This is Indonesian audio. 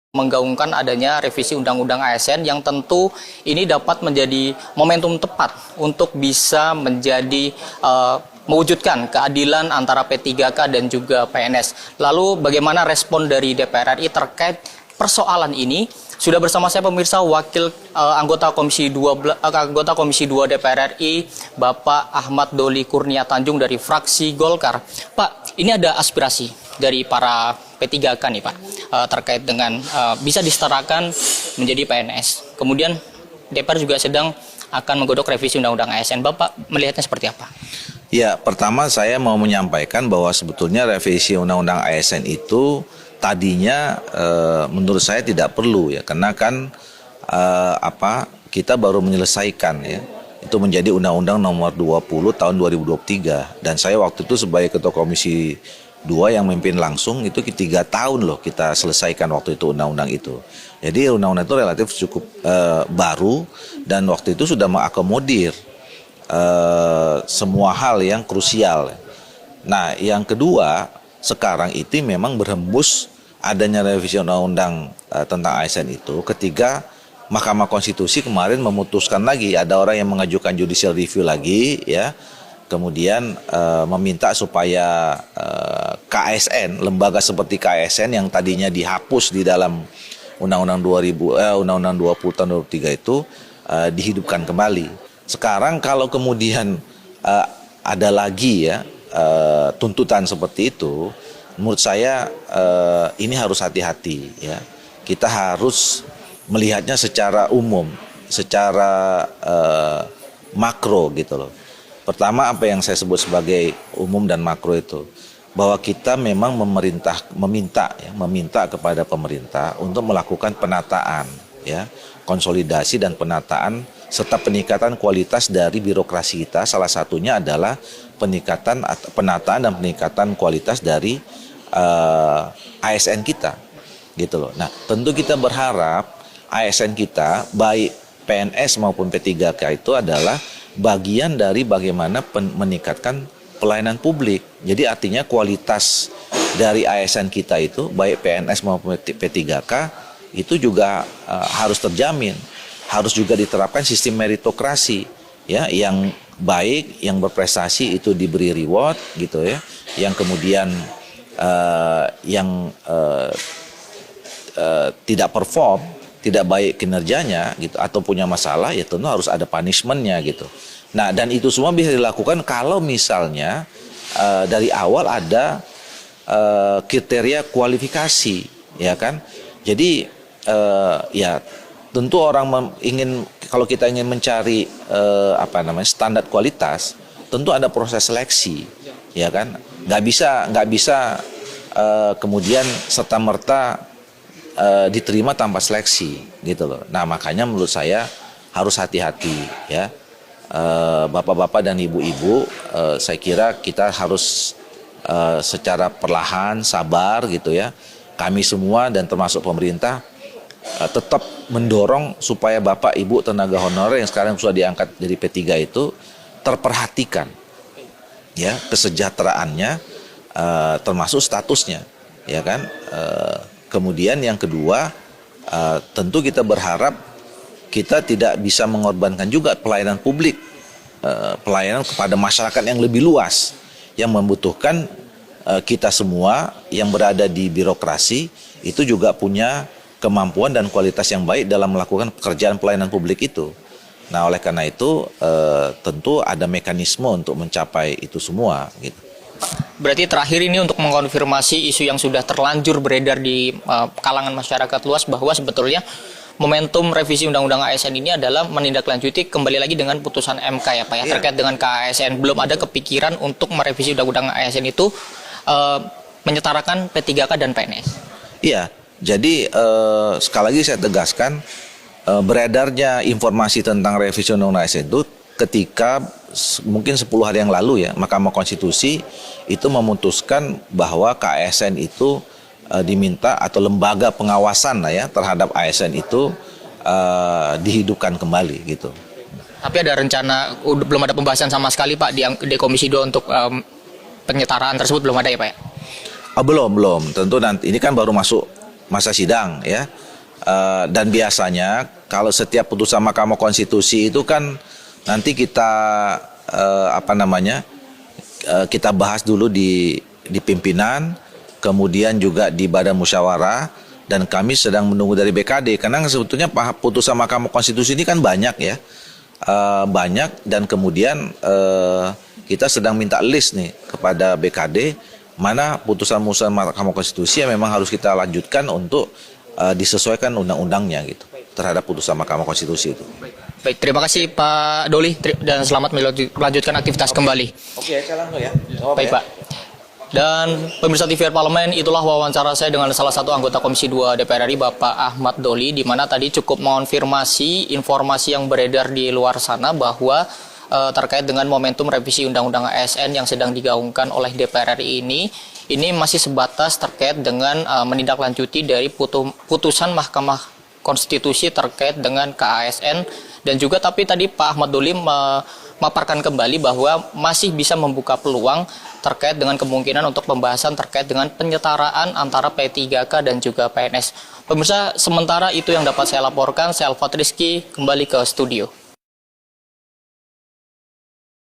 menggaungkan adanya revisi Undang-Undang ASN yang tentu ini dapat menjadi momentum tepat untuk bisa menjadi mewujudkan keadilan antara P3K dan juga PNS. Lalu bagaimana respon dari DPR RI terkait persoalan ini? Sudah bersama saya pemirsa wakil anggota Komisi 2 DPR RI Bapak Ahmad Doli Kurnia Tanjung dari fraksi Golkar. Pak, ini ada aspirasi dari para P3K nih Pak, terkait dengan bisa disetarakan menjadi PNS. Kemudian DPR juga sedang akan menggodok revisi Undang-Undang ASN. Bapak melihatnya seperti apa? Ya, pertama saya mau menyampaikan bahwa sebetulnya revisi Undang-Undang ASN itu tadinya menurut saya tidak perlu ya, karena kan kita baru menyelesaikan ya. Itu menjadi Undang-Undang Nomor 20 Tahun 2023 dan saya waktu itu sebagai Ketua Komisi 2 yang memimpin langsung itu 3 tahun loh kita selesaikan waktu itu undang-undang itu. Jadi undang-undang itu relatif cukup baru dan waktu itu sudah mengakomodir semua hal yang krusial. Nah, yang kedua sekarang itu memang berhembus adanya revisi undang-undang tentang ASN itu ketika Mahkamah Konstitusi kemarin memutuskan lagi ada orang yang mengajukan judicial review lagi ya. Kemudian meminta supaya KSN, lembaga seperti KSN yang tadinya dihapus di dalam Undang-Undang 20 tahun 2003 itu dihidupkan kembali. Sekarang kalau kemudian ada lagi ya tuntutan seperti itu, menurut saya ini harus hati-hati ya. Kita harus melihatnya secara umum, secara makro gitu loh. Pertama apa yang saya sebut sebagai umum dan makro itu bahwa kita memang meminta kepada pemerintah untuk melakukan penataan ya, konsolidasi dan penataan serta peningkatan kualitas dari birokrasi kita. Salah satunya adalah penataan dan peningkatan kualitas dari ASN kita gitu loh. Nah, tentu kita berharap ASN kita baik PNS maupun P3K itu adalah bagian dari bagaimana meningkatkan pelayanan publik. Jadi artinya kualitas dari ASN kita itu baik PNS maupun P3K itu juga harus terjamin. Harus juga diterapkan sistem meritokrasi ya, yang baik, yang berprestasi itu diberi reward gitu ya. Yang kemudian tidak perform, tidak baik kinerjanya gitu atau punya masalah ya tentu harus ada punishment-nya gitu. Nah, dan itu semua bisa dilakukan kalau misalnya dari awal ada kriteria kualifikasi ya kan. Jadi ya tentu orang kalau kita ingin mencari standar kualitas, tentu ada proses seleksi ya kan. Nggak bisa kemudian serta-merta diterima tanpa seleksi gitu loh. Nah, makanya menurut saya harus hati-hati ya. Bapak-bapak dan ibu-ibu, saya kira kita harus secara perlahan, sabar gitu ya. Kami semua dan termasuk pemerintah tetap mendorong supaya bapak, ibu, tenaga honorer yang sekarang sudah diangkat dari P3 itu terperhatikan ya, kesejahteraannya termasuk statusnya ya kan. Kemudian yang kedua, tentu kita berharap kita tidak bisa mengorbankan juga pelayanan publik, pelayanan kepada masyarakat yang lebih luas, yang membutuhkan kita semua yang berada di birokrasi itu juga punya kemampuan dan kualitas yang baik dalam melakukan pekerjaan pelayanan publik itu. Nah, oleh karena itu tentu ada mekanisme untuk mencapai itu semua gitu. Berarti terakhir ini untuk mengkonfirmasi isu yang sudah terlanjur beredar di kalangan masyarakat luas bahwa sebetulnya momentum revisi Undang-Undang ASN ini adalah menindaklanjuti kembali lagi dengan putusan MK ya Pak ya, terkait dengan KASN. Belum ada kepikiran untuk merevisi Undang-Undang ASN itu menyetarakan P3K dan PNS. Iya, jadi sekali lagi saya tegaskan beredarnya informasi tentang revisi Undang-Undang ASN itu ketika mungkin 10 hari yang lalu ya, Mahkamah Konstitusi itu memutuskan bahwa KASN itu diminta atau lembaga pengawasan lah ya terhadap ASN itu dihidupkan kembali gitu. Tapi ada rencana, belum ada pembahasan sama sekali Pak di Komisi 2 untuk penyetaraan tersebut belum ada ya Pak ya? Belum. Tentu nanti ini kan baru masuk masa sidang ya. Dan biasanya kalau setiap putusan Mahkamah Konstitusi itu kan nanti kita kita bahas dulu di pimpinan, kemudian juga di Badan Musyawarah, dan kami sedang menunggu dari BKD karena sebetulnya putusan Mahkamah Konstitusi ini kan banyak ya. Banyak, dan kemudian kita sedang minta list nih kepada BKD mana putusan-putusan Mahkamah Konstitusi yang memang harus kita lanjutkan untuk disesuaikan undang-undangnya gitu terhadap putusan Mahkamah Konstitusi itu. Baik, terima kasih Pak Doli dan selamat melanjutkan aktivitas kembali. Oke, saya langsung ya. Baik Pak. Dan pemirsa TVRI Parlemen, itulah wawancara saya dengan salah satu anggota Komisi 2 DPR RI, Bapak Ahmad Doli, di mana tadi cukup mengonfirmasi informasi yang beredar di luar sana bahwa terkait dengan momentum revisi Undang-Undang ASN yang sedang digaungkan oleh DPR RI ini masih sebatas terkait dengan menindaklanjuti dari putusan Mahkamah Konstitusi terkait dengan KASN, dan juga tapi tadi Pak Ahmad Doli memaparkan kembali bahwa masih bisa membuka peluang terkait dengan kemungkinan untuk pembahasan terkait dengan penyetaraan antara P3K dan juga PNS. Pemirsa, sementara itu yang dapat saya laporkan. Saya Alfat Rizky, kembali ke studio.